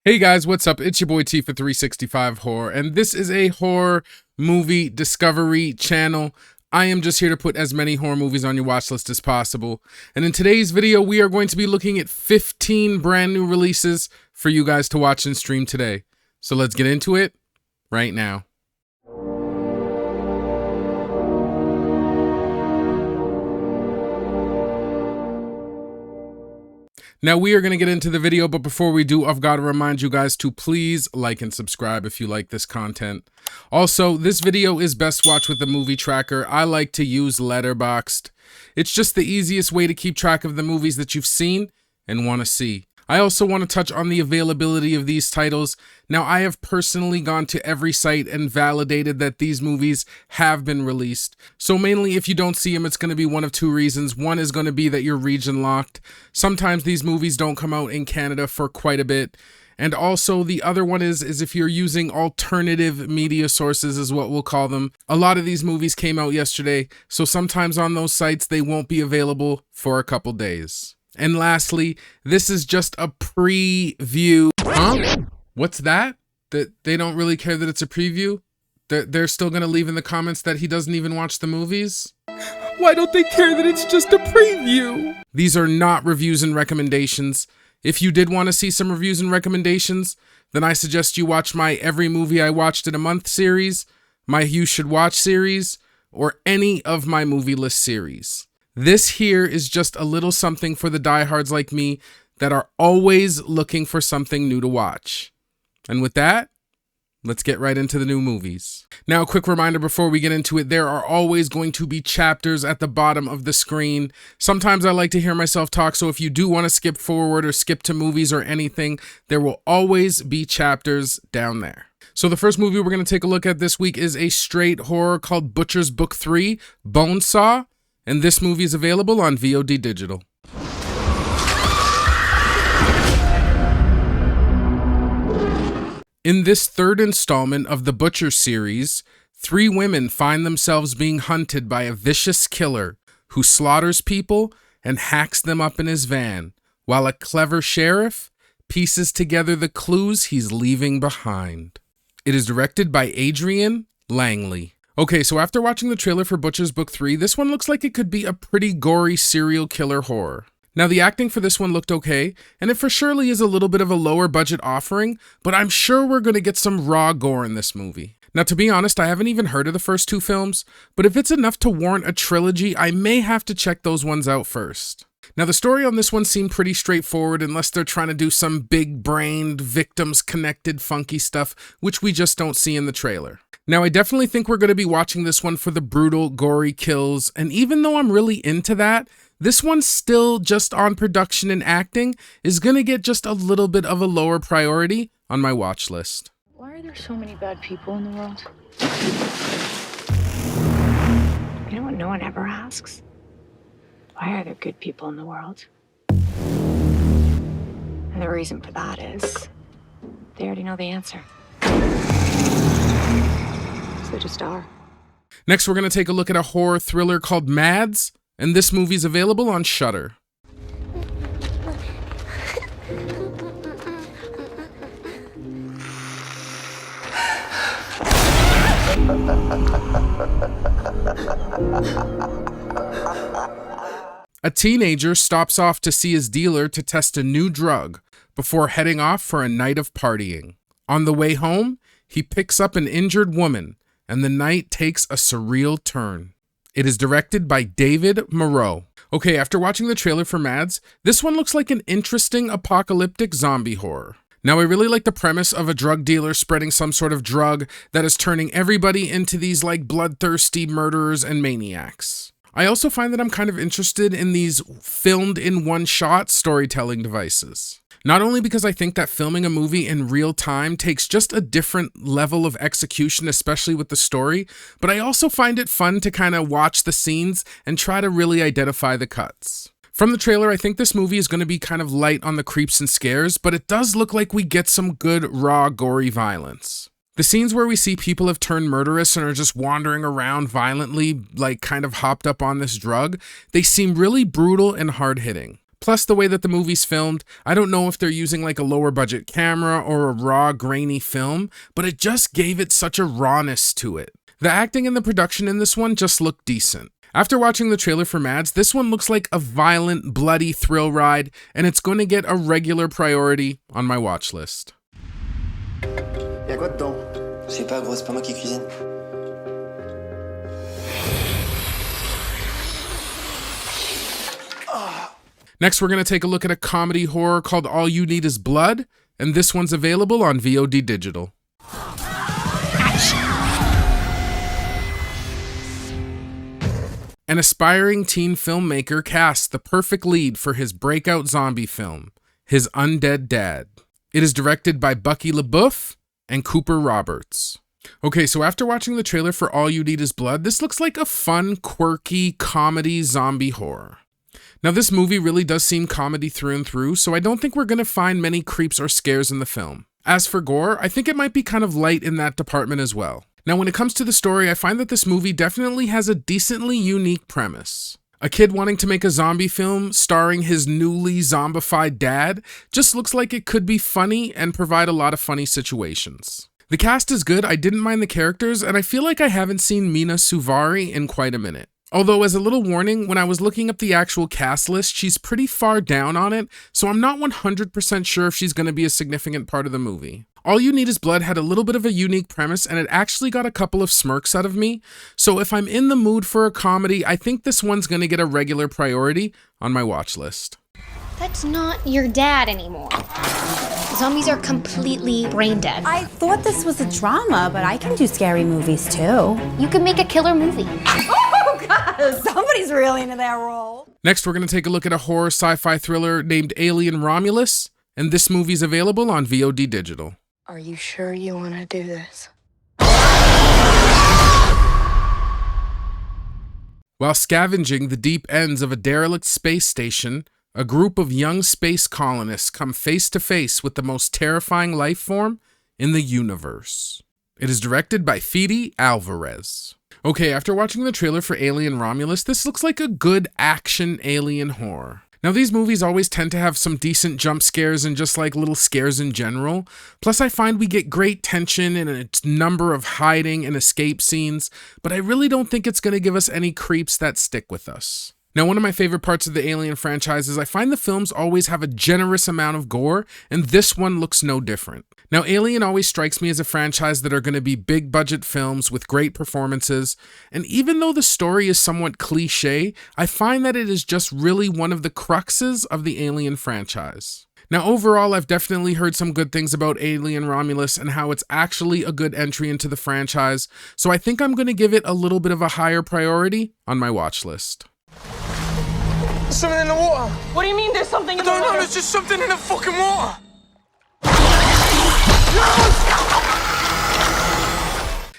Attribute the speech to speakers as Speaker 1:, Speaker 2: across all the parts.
Speaker 1: Hey guys, what's up? It's your boy T for 365 Horror, and this is a horror movie discovery channel. I am just here to put as many horror movies on your watch list as possible. And in today's video, we are going to be looking at 15 brand new releases for you guys to watch and stream today. So let's get into it right now. Now we are going to get into the video, but before we do, I've got to remind you guys to please like and subscribe if you like this content. Also, this video is best watched with the movie tracker. I like to use Letterboxd. It's just the easiest way to keep track of the movies that you've seen and want to see. I also want to touch on the availability of these titles. Now, I have personally gone to every site and validated that these movies have been released. So mainly if you don't see them, it's going to be one of two reasons. One is going to be that you're region locked. Sometimes these movies don't come out in Canada for quite a bit. And also the other one is if you're using alternative media sources is what we'll call them. A lot of these movies came out yesterday, so sometimes on those sites they won't be available for a couple days. And lastly, this is just a preview. Huh? What's that? That they don't really care that it's a preview? They're still going to leave in the comments that he doesn't even watch the movies? Why don't they care that it's just a preview? These are not reviews and recommendations. If you did want to see some reviews and recommendations, then I suggest you watch my Every Movie I Watched in a Month series, my You Should Watch series, or any of my movie list series. This here is just a little something for the diehards like me that are always looking for something new to watch. And with that, let's get right into the new movies. Now, a quick reminder before we get into it, there are always going to be chapters at the bottom of the screen. Sometimes I like to hear myself talk, so if you do want to skip forward or skip to movies or anything, there will always be chapters down there. So the first movie we're going to take a look at this week is a straight horror called Butcher's Book 3, Bonesaw. And this movie is available on VOD Digital. In this third installment of the Butcher series, 3 women find themselves being hunted by a vicious killer who slaughters people and hacks them up in his van, while a clever sheriff pieces together the clues he's leaving behind. It is directed by Adrian Langley. Okay, so after watching the trailer for Butcher's Book 3, this one looks like it could be a pretty gory serial killer horror. Now, the acting for this one looked okay, and it for surely is a little bit of a lower budget offering, but I'm sure we're going to get some raw gore in this movie. Now, to be honest, I haven't even heard of the first 2 films, but if it's enough to warrant a trilogy, I may have to check those ones out first. Now, the story on this one seemed pretty straightforward unless they're trying to do some big-brained, victims-connected funky stuff, which we just don't see in the trailer. Now, I definitely think we're going to be watching this one for the brutal, gory kills, and even though I'm really into that, this one still, just on production and acting, is going to get just a little bit of a lower priority on my watch list.
Speaker 2: Why are there so many bad people in the world? You know what no one ever asks? Why are there good people in the world? And the reason for that is they already know the answer. They just are.
Speaker 1: Next, we're going to take a look at a horror thriller called Mads, and this movie is available on Shudder. A teenager stops off to see his dealer to test a new drug before heading off for a night of partying. On the way home, he picks up an injured woman, and the night takes a surreal turn. It is directed by David Moreau. Okay, after watching the trailer for Mads, this one looks like an interesting apocalyptic zombie horror. Now, I really like the premise of a drug dealer spreading some sort of drug that is turning everybody into these like bloodthirsty murderers and maniacs. I also find that I'm kind of interested in these filmed in one shot storytelling devices. Not only because I think that filming a movie in real time takes just a different level of execution, especially with the story, but I also find it fun to kind of watch the scenes and try to really identify the cuts. From the trailer, I think this movie is going to be kind of light on the creeps and scares, but it does look like we get some good, raw, gory violence. The scenes where we see people have turned murderous and are just wandering around violently, like kind of hopped up on this drug, they seem really brutal and hard-hitting. Plus the way that the movie's filmed, I don't know if they're using like a lower budget camera or a raw, grainy film, but it just gave it such a rawness to it. The acting and the production in this one just looked decent. After watching the trailer for Mads, this one looks like a violent, bloody thrill ride, and it's going to get a regular priority on my watch list.
Speaker 3: Y'a quoi dedans? Je sais pas, gros, c'est pas moi qui cuisine.
Speaker 1: Next, we're going to take a look at a comedy horror called All You Need Is Blood, and this one's available on VOD Digital. An aspiring teen filmmaker casts the perfect lead for his breakout zombie film, His Undead Dad. It is directed by Bucky LaBeouf and Cooper Roberts. Okay, so after watching the trailer for All You Need Is Blood, this looks like a fun, quirky comedy zombie horror. Now, this movie really does seem comedy through and through, so I don't think we're going to find many creeps or scares in the film. As for gore, I think it might be kind of light in that department as well. Now, when it comes to the story, I find that this movie definitely has a decently unique premise. A kid wanting to make a zombie film starring his newly zombified dad just looks like it could be funny and provide a lot of funny situations. The cast is good, I didn't mind the characters, and I feel like I haven't seen Mina Suvari in quite a minute. Although, as a little warning, when I was looking up the actual cast list, she's pretty far down on it, so I'm not 100% sure if she's going to be a significant part of the movie. All You Need Is Blood had a little bit of a unique premise, and it actually got a couple of smirks out of me, so if I'm in the mood for a comedy, I think this one's going to get a regular priority on my watch list.
Speaker 4: That's not your dad anymore. Zombies are completely brain dead.
Speaker 5: I thought this was a drama, but I can do scary movies too.
Speaker 4: You could make a killer movie.
Speaker 5: Oh God, somebody's really into that role.
Speaker 1: Next, we're going to take a look at a horror sci-fi thriller named Alien Romulus, and this movie's available on VOD Digital.
Speaker 2: Are you sure you want to do this?
Speaker 1: While scavenging the deep ends of a derelict space station, a group of young space colonists come face to face with the most terrifying life form in the universe. It is directed by Fede Alvarez. Okay, after watching the trailer for Alien Romulus, this looks like a good action alien horror. Now, these movies always tend to have some decent jump scares and just like little scares in general. Plus, I find we get great tension and a number of hiding and escape scenes, but I really don't think it's going to give us any creeps that stick with us. Now, one of my favorite parts of the Alien franchise is I find the films always have a generous amount of gore, and this one looks no different. Now, Alien always strikes me as a franchise that are going to be big budget films with great performances, and even though the story is somewhat cliche, I find that it is just really one of the cruxes of the Alien franchise. Now, overall, I've definitely heard some good things about Alien Romulus and how it's actually a good entry into the franchise, so I think I'm going to give it a little bit of a higher priority on my watch list.
Speaker 3: There's something in the water.
Speaker 6: What do you mean there's something in the water?
Speaker 3: No, there's just something in the fucking water.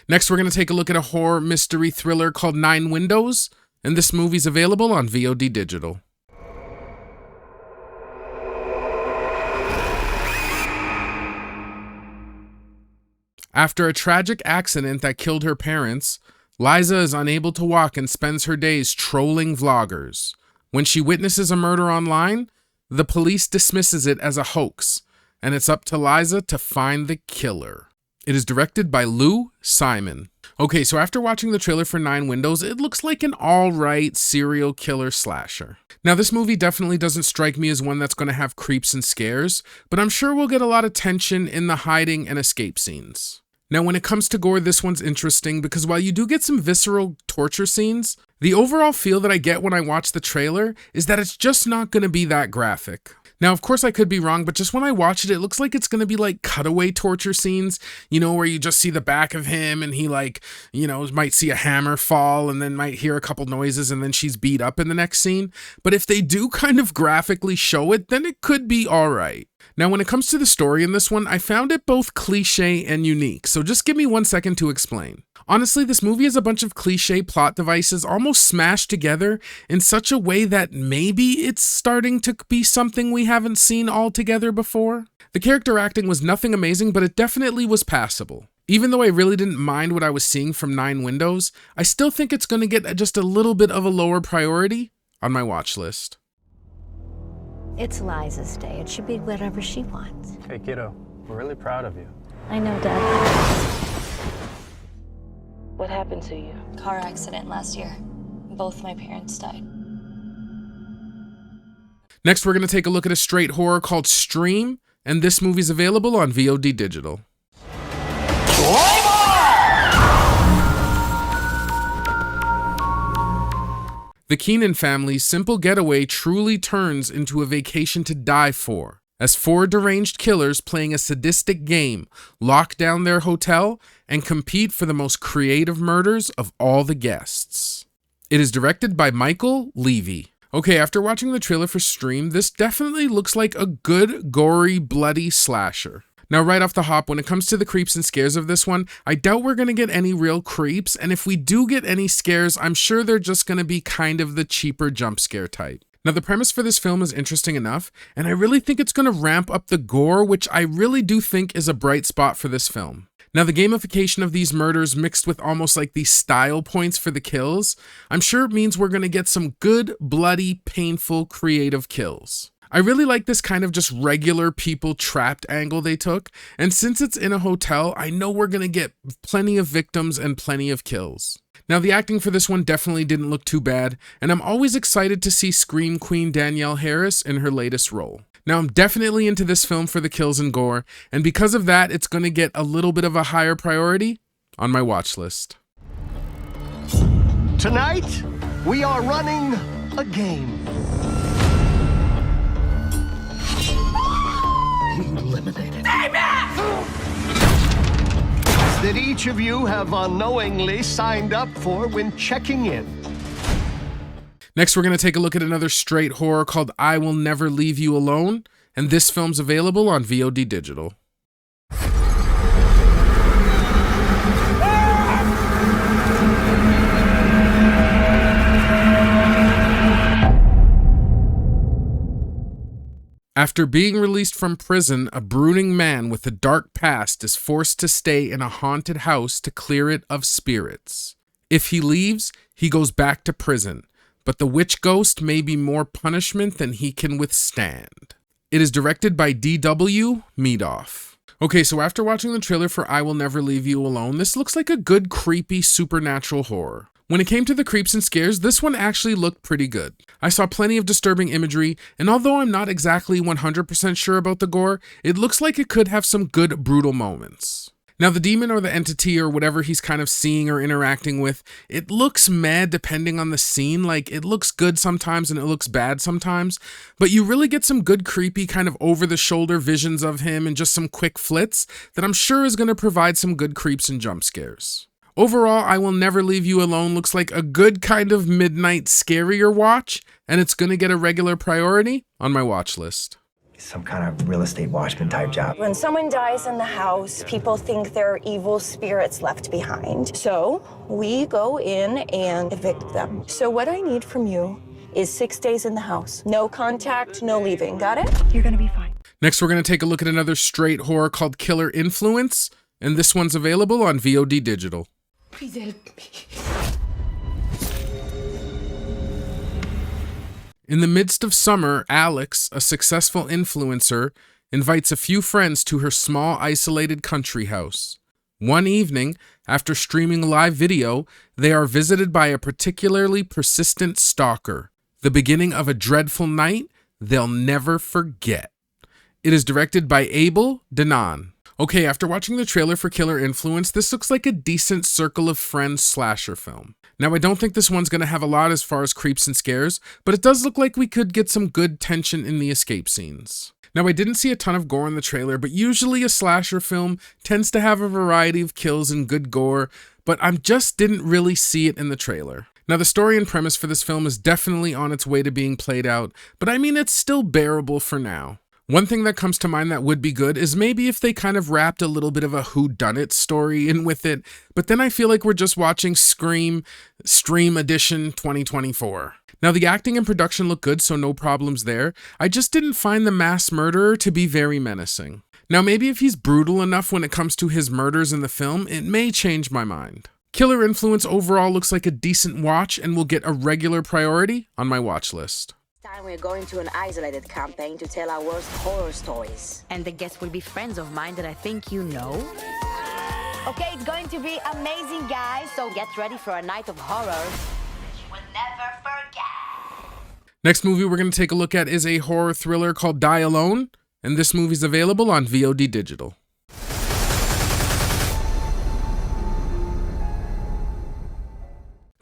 Speaker 1: Next, we're going to take a look at a horror mystery thriller called 9 Windows, and this movie's available on VOD Digital. After a tragic accident that killed her parents, Liza is unable to walk and spends her days trolling vloggers. When she witnesses a murder online, the police dismisses it as a hoax, and it's up to Liza to find the killer. It is directed by Lou Simon. Okay, so after watching the trailer for 9 Windows, it looks like an alright serial killer slasher. Now, this movie definitely doesn't strike me as one that's going to have creeps and scares, but I'm sure we'll get a lot of tension in the hiding and escape scenes. Now, when it comes to gore, this one's interesting because while you do get some visceral torture scenes, the overall feel that I get when I watch the trailer is that it's just not going to be that graphic. Now, of course, I could be wrong, but just when I watch it, it looks like it's going to be like cutaway torture scenes, you know, where you just see the back of him and he like, you know, might see a hammer fall and then might hear a couple noises and then she's beat up in the next scene. But if they do kind of graphically show it, then it could be all right. Now, when it comes to the story in this one, I found it both cliche and unique, so just give me 1 second to explain. Honestly, this movie is a bunch of cliche plot devices almost smashed together in such a way that maybe it's starting to be something we haven't seen altogether before. The character acting was nothing amazing, but it definitely was passable. Even though I really didn't mind what I was seeing from 9 Windows, I still think it's going to get just a little bit of a lower priority on my watch list.
Speaker 6: It's Liza's day. It should be whatever she wants.
Speaker 7: Hey, kiddo, we're really proud of you.
Speaker 6: I know, Dad.
Speaker 8: What happened to you?
Speaker 9: Car accident last year. Both my parents died.
Speaker 1: Next, we're going to take a look at a straight horror called Stream, and this movie's available on VOD Digital. The Keenan family's simple getaway truly turns into a vacation to die for, as four deranged killers playing a sadistic game lock down their hotel and compete for the most creative murders of all the guests. It is directed by Michael Levy. Okay, after watching the trailer for Stream, this definitely looks like a good, gory, bloody slasher. Now, right off the hop, when it comes to the creeps and scares of this one, I doubt we're going to get any real creeps, and if we do get any scares, I'm sure they're just going to be kind of the cheaper jump scare type. Now, the premise for this film is interesting enough, and I really think it's going to ramp up the gore, which I really do think is a bright spot for this film. Now, the gamification of these murders mixed with almost like these style points for the kills, I'm sure it means we're going to get some good, bloody, painful, creative kills. I really like this kind of just regular people trapped angle they took, and since it's in a hotel, I know we're going to get plenty of victims and plenty of kills. Now, the acting for this one definitely didn't look too bad, and I'm always excited to see Scream Queen Danielle Harris in her latest role. Now, I'm definitely into this film for the kills and gore, and because of that, it's going to get a little bit of a higher priority on my watch list.
Speaker 10: Tonight, we are running a game. Eliminated. That each of you have unknowingly signed up for when checking in.
Speaker 1: Next, we're going to take a look at another straight horror called I Will Never Leave You Alone, and this film's available on VOD Digital. After being released from prison, a brooding man with a dark past is forced to stay in a haunted house to clear it of spirits. If he leaves, he goes back to prison, but the witch ghost may be more punishment than he can withstand. It is directed by D.W. Meadoff. Okay, so after watching the trailer for I Will Never Leave You Alone, this looks like a good, creepy, supernatural horror. When it came to the creeps and scares, this one actually looked pretty good. I saw plenty of disturbing imagery, and although I'm not exactly 100% sure about the gore, it looks like it could have some good, brutal moments. Now, the demon or the entity or whatever he's kind of seeing or interacting with, it looks mad depending on the scene. Like, it looks good sometimes and it looks bad sometimes, but you really get some good, creepy, kind of over-the-shoulder visions of him and just some quick flits that I'm sure is going to provide some good creeps and jump scares. Overall, I Will Never Leave You Alone looks like a good kind of midnight scarier watch, and it's going to get a regular priority on my watch list.
Speaker 3: Some kind of real estate watchman type job.
Speaker 11: When someone dies in the house, people think there are evil spirits left behind. So we go in and evict them. So what I need from you is 6 days in the house. No contact, no leaving. Got it?
Speaker 2: You're gonna be fine.
Speaker 1: Next, we're going to take a look at another straight horror called Killer Influence, and this one's available on VOD Digital.
Speaker 2: Please help me.
Speaker 1: In the midst of summer, Alex, a successful influencer, invites a few friends to her small, isolated country house. One evening, after streaming a live video, they are visited by a particularly persistent stalker. The beginning of a dreadful night they'll never forget. It is directed by Abel Denon. Okay, after watching the trailer for Killer Influence, this looks like a decent circle of friends slasher film. Now, I don't think this one's going to have a lot as far as creeps and scares, but it does look like we could get some good tension in the escape scenes. Now, I didn't see a ton of gore in the trailer, but usually a slasher film tends to have a variety of kills and good gore, but I just didn't really see it in the trailer. Now, the story and premise for this film is definitely on its way to being played out, but I mean, it's still bearable for now. One thing that comes to mind that would be good is maybe if they kind of wrapped a little bit of a whodunit story in with it, but then I feel like we're just watching Scream Stream Edition 2024. Now, the acting and production look good, so no problems there. I just didn't find the mass murderer to be very menacing. Now, maybe if he's brutal enough when it comes to his murders in the film, it may change my mind. Killer Influence overall looks like a decent watch and will get a regular priority on my watch list.
Speaker 8: time we're going to an isolated campaign to tell our worst horror stories.
Speaker 12: And the guests will be friends of mine that I think you know. Okay, it's going to be amazing, guys, so get ready for a night of horror that you will never forget.
Speaker 1: Next movie we're going to take a look at is a horror thriller called Die Alone, and this movie's available on VOD Digital.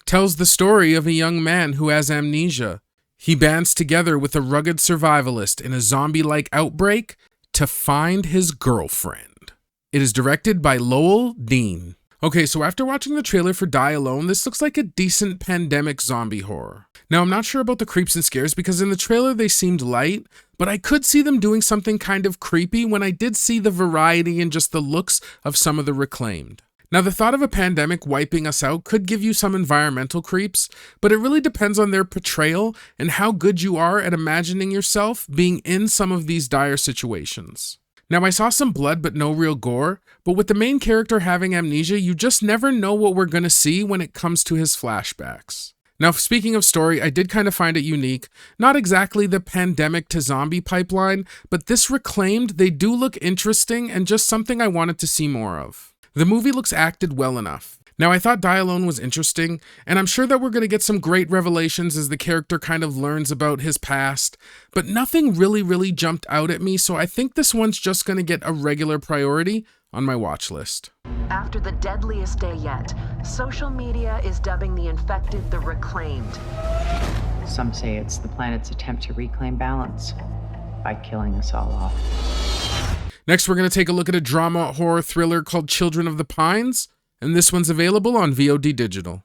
Speaker 1: Tells the story of a young man who has amnesia. He bands together with a rugged survivalist in a zombie-like outbreak to find his girlfriend. It is directed by Lowell Dean. Okay, so after watching the trailer for Die Alone, this looks like a decent pandemic zombie horror. Now, I'm not sure about the creeps and scares because in the trailer they seemed light, but I could see them doing something kind of creepy when I did see the variety and just the looks of some of the Reclaimed. Now, the thought of a pandemic wiping us out could give you some environmental creeps, but it really depends on their portrayal and how good you are at imagining yourself being in some of these dire situations. Now, I saw some blood but no real gore, but with the main character having amnesia, you just never know what we're going to see when it comes to his flashbacks. Now, speaking of story, I did kind of find it unique. Not exactly the pandemic to zombie pipeline, but this Reclaimed, they do look interesting and just something I wanted to see more of. The movie looks acted well enough. Now, I thought Die Alone was interesting, and I'm sure that we're going to get some great revelations as the character kind of learns about his past, but nothing really jumped out at me, so I think this one's just going to get a regular priority on my watch list.
Speaker 13: After the deadliest day yet, social media is dubbing the infected the Reclaimed.
Speaker 14: Some say it's the planet's attempt to reclaim balance by killing us all off.
Speaker 1: Next, we're going to take a look at a drama horror thriller called Children of the Pines, and this one's available on VOD Digital.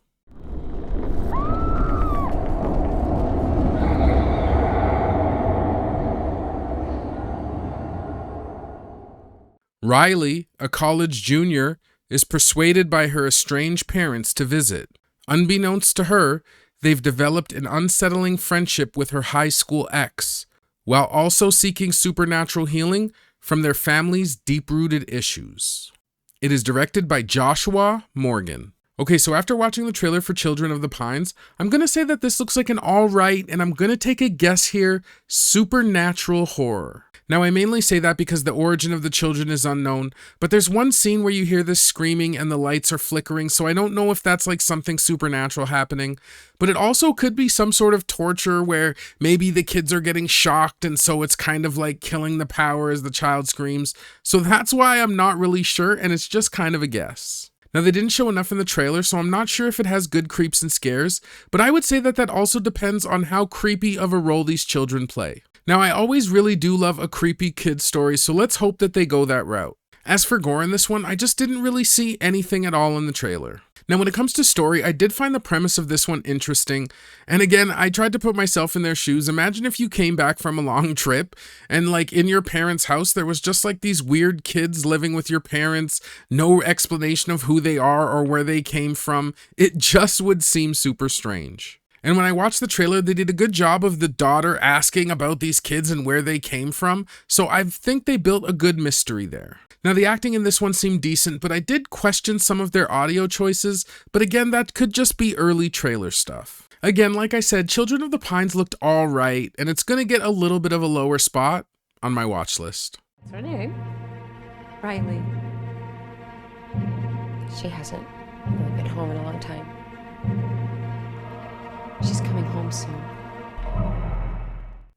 Speaker 1: Riley, a college junior, is persuaded by her estranged parents to visit. Unbeknownst to her, they've developed an unsettling friendship with her high school ex, while also seeking supernatural healing from their family's deep-rooted issues. It is directed by Joshua Morgan. Okay, so after watching the trailer for Children of the Pines, I'm going to say that this looks like an alright, and I'm going to take a guess here, supernatural horror. Now, I mainly say that because the origin of the children is unknown, but there's one scene where you hear this screaming and the lights are flickering, so I don't know if that's like something supernatural happening, but it also could be some sort of torture where maybe the kids are getting shocked and so it's kind of like killing the power as the child screams. So that's why I'm not really sure, and it's just kind of a guess. Now, they didn't show enough in the trailer, so I'm not sure if it has good creeps and scares, but I would say that that also depends on how creepy of a role these children play. Now, I always really do love a creepy kid story, so let's hope that they go that route. As for gore in this one, I just didn't really see anything at all in the trailer. Now, when it comes to story, I did find the premise of this one interesting, and again, I tried to put myself in their shoes. Imagine if you came back from a long trip, and like in your parents' house, there was just like these weird kids living with your parents, no explanation of who they are or where they came from. It just would seem super strange. And when I watched the trailer, they did a good job of the daughter asking about these kids and where they came from, so I think they built a good mystery there. Now, the acting in this one seemed decent, but I did question some of their audio choices, but again, that could just be early trailer stuff. Again, like I said, Children of the Pines looked alright, and it's gonna get a little bit of a lower spot on my watch list.
Speaker 15: What's her name? Riley. She hasn't really been home in a long time. She's coming home soon.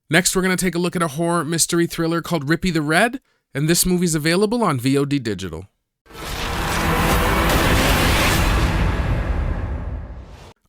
Speaker 1: Next, we're going to take a look at a horror mystery thriller called Rippy the Red, and this movie's available on VOD Digital.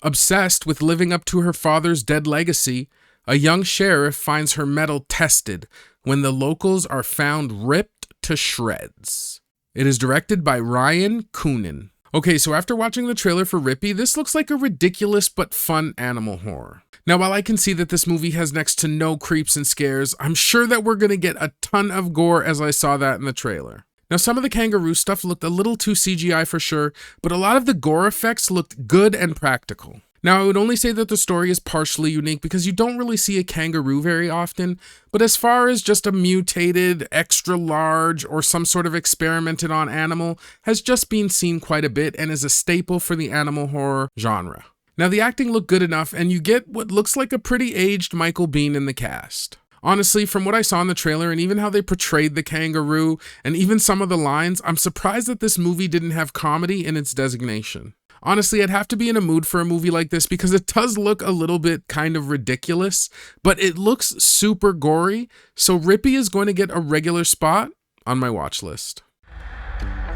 Speaker 1: Obsessed with living up to her father's dead legacy, a young sheriff finds her mettle tested when the locals are found ripped to shreds. It is directed by Ryan Coonan. Okay, so after watching the trailer for Rippy, this looks like a ridiculous but fun animal horror. Now, while I can see that this movie has next to no creeps and scares, I'm sure that we're going to get a ton of gore as I saw that in the trailer. Now, some of the kangaroo stuff looked a little too CGI for sure, but a lot of the gore effects looked good and practical. Now, I would only say that the story is partially unique because you don't really see a kangaroo very often, but as far as just a mutated, extra large, or some sort of experimented on animal has just been seen quite a bit and is a staple for the animal horror genre. Now the acting looked good enough, and you get what looks like a pretty aged Michael Biehn in the cast. Honestly, from what I saw in the trailer and even how they portrayed the kangaroo and even some of the lines, I'm surprised that this movie didn't have comedy in its designation. Honestly, I'd have to be in a mood for a movie like this because it does look a little bit kind of ridiculous, but it looks super gory, so Rippy is going to get a regular spot on my watch list.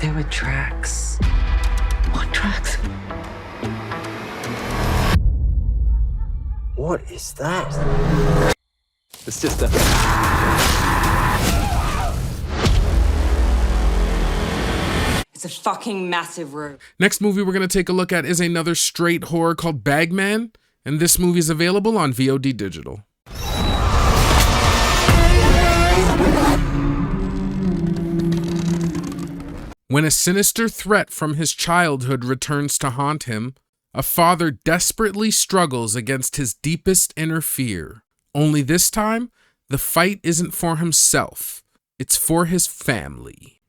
Speaker 15: There were tracks. What tracks?
Speaker 3: What is that?
Speaker 7: It's just a...
Speaker 15: It's a fucking massive room.
Speaker 1: Next movie we're going to take a look at is another straight horror called Bagman, and this movie is available on VOD Digital. When a sinister threat from his childhood returns to haunt him, a father desperately struggles against his deepest inner fear. Only this time, the fight isn't for himself, it's for his family.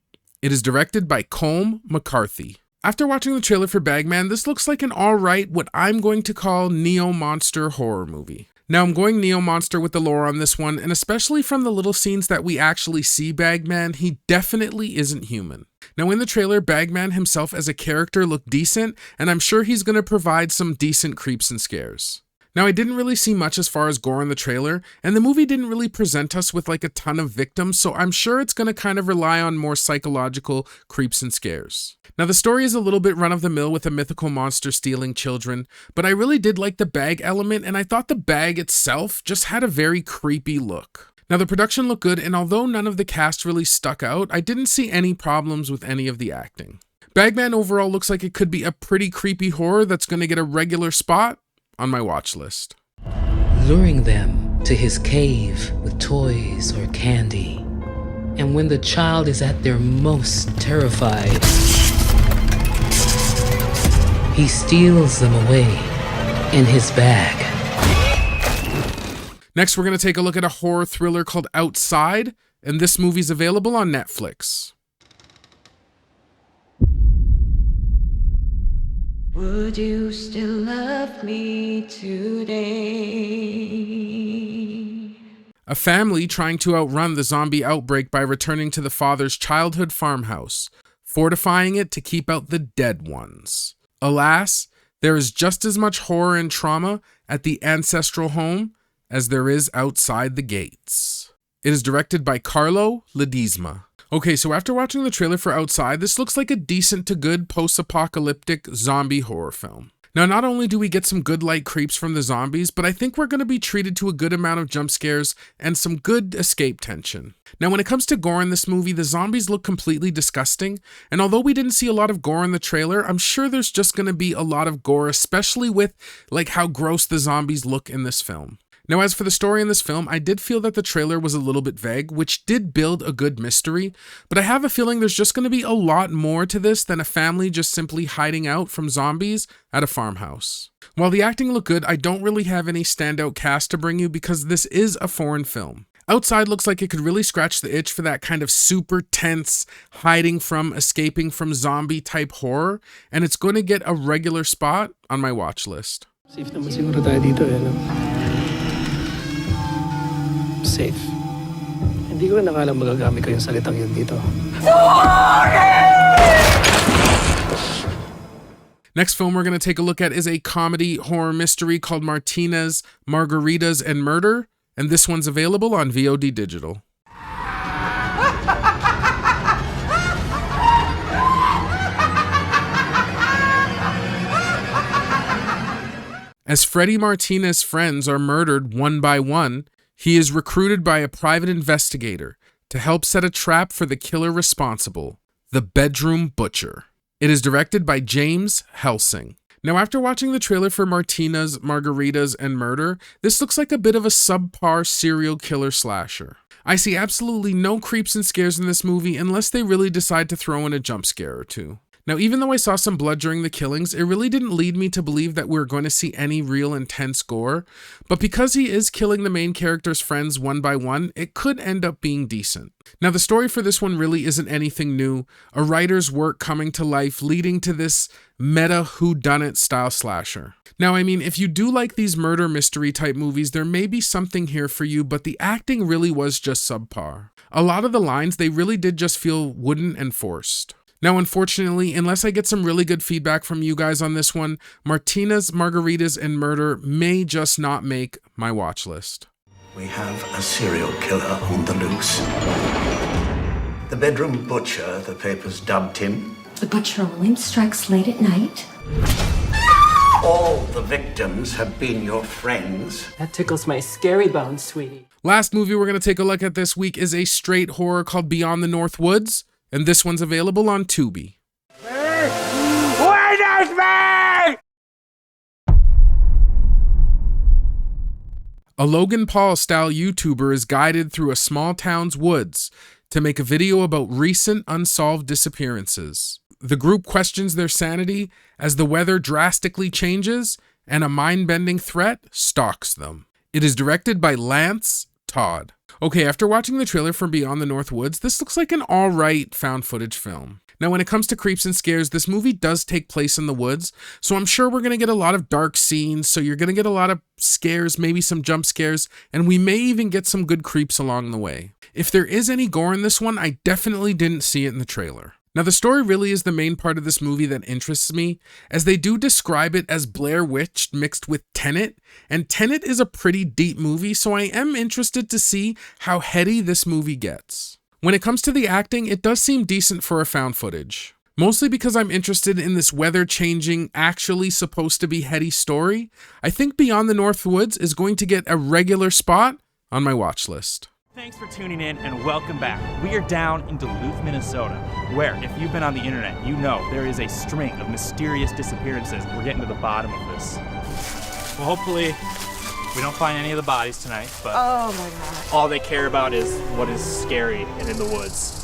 Speaker 1: It is directed by Colm McCarthy. After watching the trailer for Bagman, this looks like an alright, what I'm going to call neo-monster horror movie. Now I'm going neo-monster with the lore on this one, and especially from the little scenes that we actually see Bagman, he definitely isn't human. Now in the trailer, Bagman himself as a character looked decent, and I'm sure he's going to provide some decent creeps and scares. Now I didn't really see much as far as gore in the trailer, and the movie didn't really present us with like a ton of victims, so I'm sure it's going to kind of rely on more psychological creeps and scares. Now the story is a little bit run-of-the-mill with a mythical monster stealing children, but I really did like the bag element, and I thought the bag itself just had a very creepy look. Now the production looked good, and although none of the cast really stuck out, I didn't see any problems with any of the acting. Bagman overall looks like it could be a pretty creepy horror that's going to get a regular spot on my watch list.
Speaker 16: Luring them to his cave with toys or candy. And when the child is at their most terrified, he steals them away in his bag.
Speaker 1: Next, we're going to take a look at a horror thriller called Outside, and this movie's available on Netflix.
Speaker 15: Would you still love me today?
Speaker 1: A family trying to outrun the zombie outbreak by returning to the father's childhood farmhouse, fortifying it to keep out the dead ones. Alas, there is just as much horror and trauma at the ancestral home as there is outside the gates. It is directed by Carlo Ledesma. Okay, so after watching the trailer for Outside, this looks like a decent to good post-apocalyptic zombie horror film. Now, not only do we get some good light creeps from the zombies, but I think we're going to be treated to a good amount of jump scares and some good escape tension. Now, when it comes to gore in this movie, the zombies look completely disgusting, and although we didn't see a lot of gore in the trailer, I'm sure there's just going to be a lot of gore, especially with like how gross the zombies look in this film. Now, as for the story in this film, I did feel that the trailer was a little bit vague, which did build a good mystery, but I have a feeling there's just going to be a lot more to this than a family just simply hiding out from zombies at a farmhouse. While the acting looked good, I don't really have any standout cast to bring you because this is a foreign film. Outside looks like it could really scratch the itch for that kind of super tense, hiding from, escaping from zombie type horror, and it's going to get a regular spot on my watch list.
Speaker 17: Safe naman siguro tayo dito, no? Safe. Hindi ko nakala magagamit ko yung salitang yun dito.
Speaker 1: Next film we're going to take a look at is a comedy horror mystery called Martinez, Margaritas, and Murder, and this one's available on VOD Digital. As Freddy Martinez's friends are murdered one by one, he is recruited by a private investigator to help set a trap for the killer responsible, the Bedroom Butcher. It is directed by James Helsing. Now, after watching the trailer for Martinez, Margaritas, and Murder, this looks like a bit of a subpar serial killer slasher. I see absolutely no creeps and scares in this movie unless they really decide to throw in a jump scare or two. Now, even though I saw some blood during the killings, it really didn't lead me to believe that we're going to see any real intense gore, but because he is killing the main character's friends one by one, it could end up being decent. Now, the story for this one really isn't anything new, a writer's work coming to life leading to this meta whodunit style slasher. Now, I mean, if you do like these murder mystery type movies, there may be something here for you, but the acting really was just subpar. A lot of the lines, they really did just feel wooden and forced. Now, unfortunately, unless I get some really good feedback from you guys on this one, Martinez, Margaritas, and Murder may just not make my watch list.
Speaker 18: We have a serial killer on the loose. The bedroom butcher, the papers dubbed him.
Speaker 19: The butcher only strikes late at night.
Speaker 18: All the victims have been your friends.
Speaker 17: That tickles my scary bones, sweetie.
Speaker 1: Last movie we're going to take a look at this week is a straight horror called Beyond the North Woods, and this one's available on Tubi.
Speaker 20: Witness me!
Speaker 1: A Logan Paul-style YouTuber is guided through a small town's woods to make a video about recent unsolved disappearances. The group questions their sanity as the weather drastically changes and a mind-bending threat stalks them. It is directed by Lance Todd. Okay, after watching the trailer for Beyond the North Woods, this looks like an alright found footage film. Now, when it comes to creeps and scares, this movie does take place in the woods, so I'm sure we're going to get a lot of dark scenes, so you're going to get a lot of scares, maybe some jump scares, and we may even get some good creeps along the way. If there is any gore in this one, I definitely didn't see it in the trailer. Now, the story really is the main part of this movie that interests me, as they do describe it as Blair Witch mixed with Tenet, and Tenet is a pretty deep movie, so I am interested to see how heady this movie gets. When it comes to the acting, it does seem decent for a found footage. Mostly because I'm interested in this weather-changing, actually supposed to be heady story, I think Beyond the North Woods is going to get a regular spot on my watch list.
Speaker 20: Thanks for tuning in and welcome back. We are down in Duluth, Minnesota, where, if you've been on the internet, you know there is a string of mysterious disappearances. We're getting to the bottom of this. Well, hopefully we don't find any of the bodies tonight, but
Speaker 11: Oh my god.
Speaker 20: all they care about is what is scary and in the woods.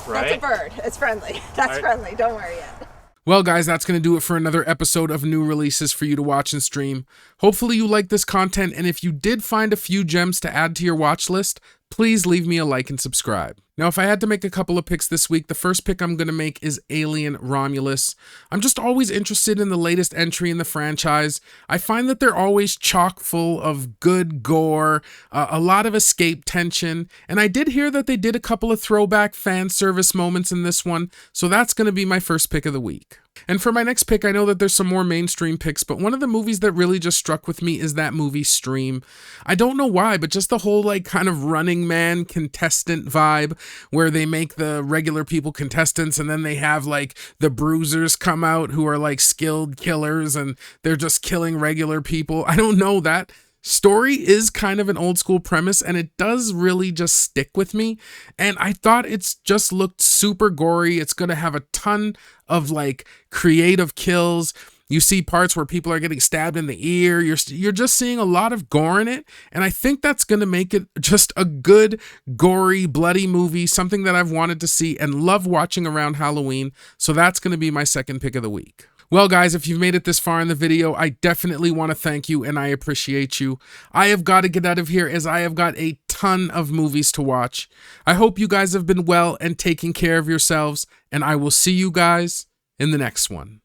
Speaker 20: Right?
Speaker 11: That's a bird. It's friendly. That's
Speaker 20: Right.
Speaker 11: friendly. Don't worry yet.
Speaker 1: Well, guys, that's going to do it for another episode of new releases for you to watch and stream. Hopefully you like this content, and if you did find a few gems to add to your watch list, please leave me a like and subscribe. Now, if I had to make a couple of picks this week, the first pick I'm going to make is Alien Romulus. I'm just always interested in the latest entry in the franchise. I find that they're always chock full of good gore, a lot of escape tension, and I did hear that they did a couple of throwback fan service moments in this one, so that's going to be my first pick of the week. And for my next pick, I know that there's some more mainstream picks, but one of the movies that really just struck with me is that movie Stream. I don't know why, but just the whole like kind of Running Man contestant vibe where they make the regular people contestants and then they have like the bruisers come out who are like skilled killers and they're just killing regular people. I don't know, that story is kind of an old school premise and it does really just stick with me, and I thought it's just looked super gory. It's going to have a ton of like creative kills. You see parts where people are getting stabbed in the ear. You're just seeing a lot of gore in it, and I think that's going to make it just a good, gory, bloody movie, something that I've wanted to see and love watching around Halloween, so that's going to be my second pick of the week. Well, guys, if you've made it this far in the video, I definitely want to thank you and I appreciate you. I have got to get out of here as I have got a ton of movies to watch. I hope you guys have been well and taking care of yourselves, and I will see you guys in the next one.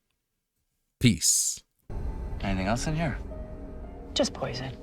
Speaker 1: Peace.
Speaker 7: Anything else in here?
Speaker 14: Just poison.